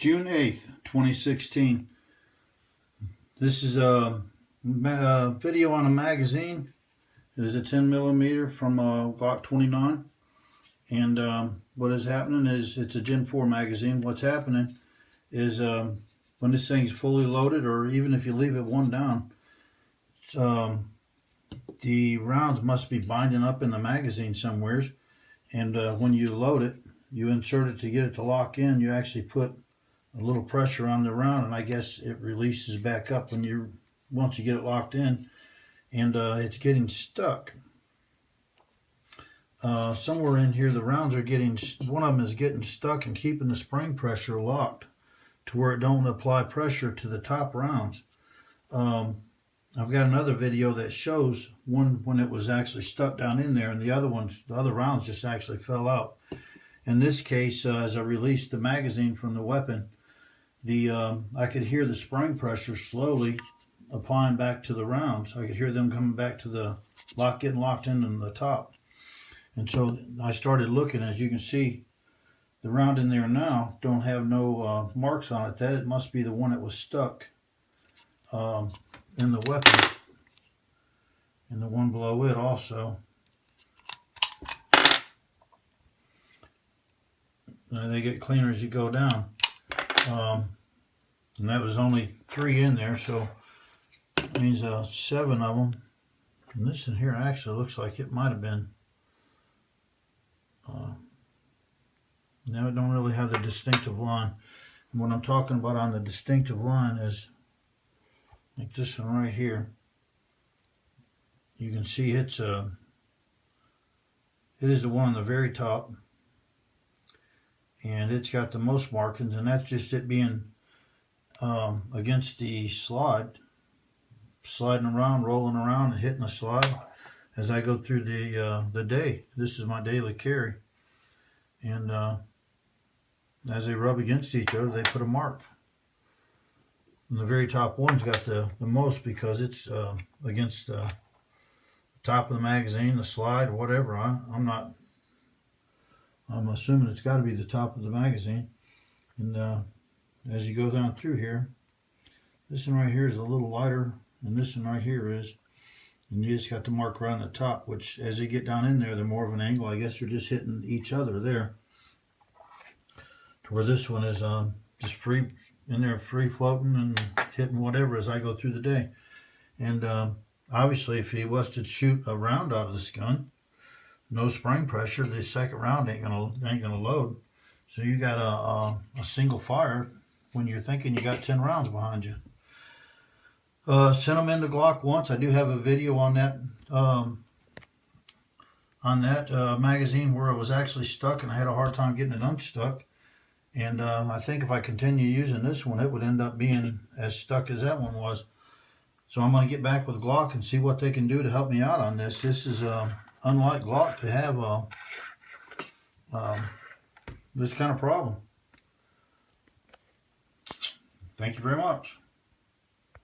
June 8th, 2016. This is a video on a magazine. It is a 10mm from Glock 29. And what is happening is it's a Gen 4 magazine. What's happening is when this thing's fully loaded, or even if you leave it one down, the rounds must be binding up in the magazine somewheres. And when you load it, you insert it to get it to lock in. You actually put a little pressure on the round, and I guess it releases back up when once you get it locked in, and it's getting stuck. Somewhere in here, the rounds are one of them is getting stuck and keeping the spring pressure locked to where it don't apply pressure to the top rounds. I've got another video that shows one when it was actually stuck down in there, and the other rounds just actually fell out. In this case, as I released the magazine from the weapon, I could hear the spring pressure slowly applying back to the rounds. I could hear them coming back to the getting locked in the top. And so I started looking. As you can see, the round in there now don't have no marks on it. It must be the one that was stuck in the weapon, and the one below it also. They get cleaner as you go down. And that was only 3 in there, so that means 7 of them. And this in here actually looks like it might have been. Now it don't really have the distinctive line. And what I'm talking about on the distinctive line is like this one right here. You can see it is the one on the very top, and it's got the most markings, and that's just it being against the sliding around, rolling around, and hitting the slide as I go through the day. This is my daily carry, and as they rub against each other, they put a mark. And the very top one's got the most because it's against the top of the magazine, the slide, or whatever. I'm assuming it's got to be the top of the magazine. And as you go down through here, this one right here is a little lighter, and this one right here is. And you just got the mark around the top, which as they get down in there, they're more of an angle. I guess they're just hitting each other there. To where this one is just free in there, free floating and hitting whatever as I go through the day. And obviously, if he was to shoot a round out of this gun, no spring pressure, the second round ain't gonna load. So you got a single fire when you're thinking you got 10 rounds behind you. Sent them into Glock once. I do have a video on that magazine where it was actually stuck, and I had a hard time getting it unstuck. And I think if I continue using this one, it would end up being as stuck as that one was. So I'm going to get back with Glock and see what they can do to help me out on this. This is unlike Glock to have this kind of problem. Thank you very much.